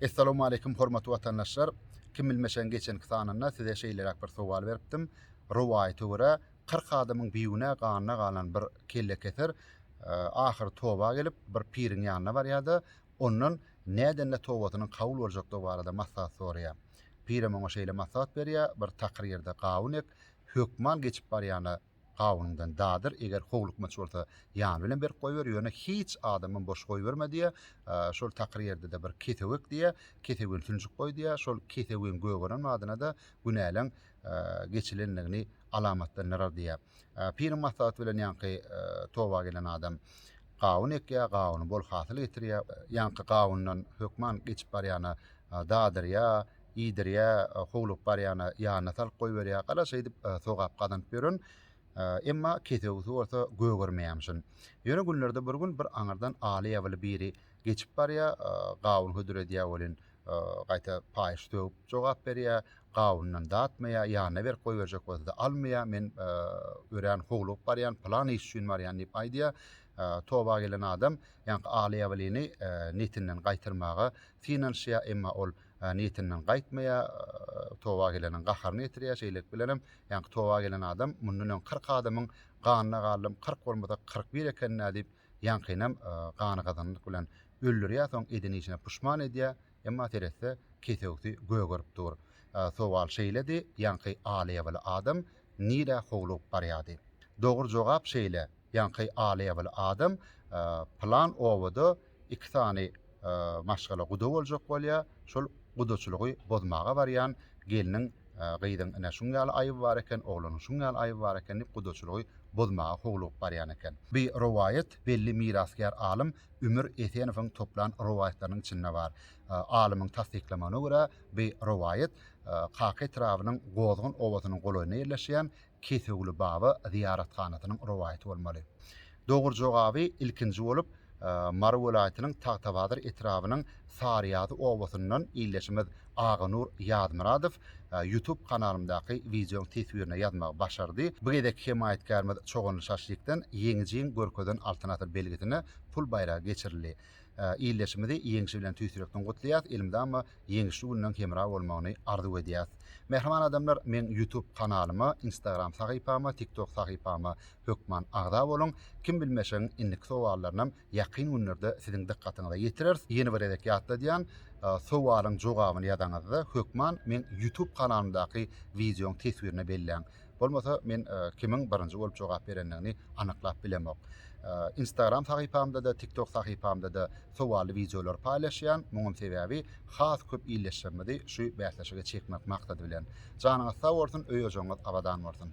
Assalamu alaykum hormatly watandaşlar. Kim bilmeşen geçen kısanynda size şeýleräk bir sowal beripdim. Rowaýata görä 40 adamyň biýüne ganyna galan bir kelle keser ahyr toba gelip bir pirin ýanyna barýardy. Ondan nädenle tobatynyň kabul boljak barada maslahat soraýar. Pirim oňa şeýle maslahat berýär, bir takryrda gawunyk hökman geçip barýany gawundan dadyr eger howlukmaç bolsa ýan bilen berip goýber ýöne hiç adamyň boş goýberme diýe şol takryrda da bir ketewik diýe ketewin tünjük goý diýe şol ketewin göwüren adyna da günälen geçilenligini alamatlanar diýe. Pirim maslahat bilen ýanky toba gelen adam gawun ekýär, gawuny bol hasyl getirýär, ýanky gawundan hökman geçip barýany dadyr ýa iýdir ýa howluk barýany ýanyna salyp goýberýär, gala şeýdip sogap gazanyp beren. Emma ketewisi bolsa göwürmeýärmişin. Ýöne günlerde bir gün bir aňyrdan aly ýaly biri geçip barýar, gawun hödür edýär bolen gaýta paýyş töwüp jogap berýär, gawundan datmaýar, ýanyna berip goýberjek bolsa da almaýar. Men ören howluk barýan, plan iş üçin barýan diýip aýdýar. Toba gelen adam ýanky aly ýalyny netinden gaýtyrmaga finansiýa, emma ol netinden gaýtmaýar, toba geleniň gaharyny getirýär. Şeýlek bilenem ýanky toba gelen adam mundan 40 adamyň ganyna galym 40 bolmasa 41 ekenine diýip ýankynam gany gazanlyk bilen öldürýär, soň edeni içine puşman edýär, emma teresse ketewdi göwürip dur. Sowal şeýledi, ýanky aly ýaly adam nire howluk barýady. Dogry jogap şeýle. Ýanky aly ýaly adam plan owada 2 tane maşgala guda boljak bolýar. Şol gudaçylygy bozmaga barýan geliniň gyýdyň ene şuň ýaly aýyby bar eken, oglanyň şuň ýaly aýyby bar eken diýip gudaçylygy bozmaga howluk barýan eken. Bir rowaýat belli mirasgar alim Ömür Etenowyň toplan rowaýatlarynyň içinde bar. Alymyň tasdiklamana görä bir rowaýat Kaka etrawynyň Gozgun owasynyň golaryna ýerleşýän Ketewli baba ziyaretkanatynyň rowaýaty bolmaly. Dogry jogaby ilkinji bolup Mar welaýatynyň Tagtabadyr etrawynyň Saryýady owasyndan ýerleşmez Aganur Ýazmyradow YouTube kanalymdaky video teswirine ýazmagy başardy. Bu gedek himayetkarymyz çoğunly şaşlykdan ýeňijiň görkezden alternatyw belgesine pul bayragy geçirildi. Ýerleşmedi ýeňişi bilen tüýsürekden gutlaýar, elimde ama ýeňişli günden kemra bolmagyny arzu edýär. Mehriman adamlar, men YouTube kanalyma, Instagram sahypama, TikTok sahypama hökman agda bolun. Kim bilmeşeň indik sowallaryna ýakyn günlerde siziň dikkatyňize ýetirer. Ýeni bir edek ýatda diýen sowalyň jogabyny ýadaňyzda hökman men YouTube kanalymdaky video teswirine belläň. Bolmasa men kimiň birinji bolup jogap berenligini anyklap bilemok. Instagram sahypamda da TikTok sahypamda da sowaly videolar paýlaşýan. Muňun sebäbi has köp ýerleşmedi, şu bäsleşige çekmek maksady bilen. Janyňyz sag bolsun, öýe joňyz abadan bolsun.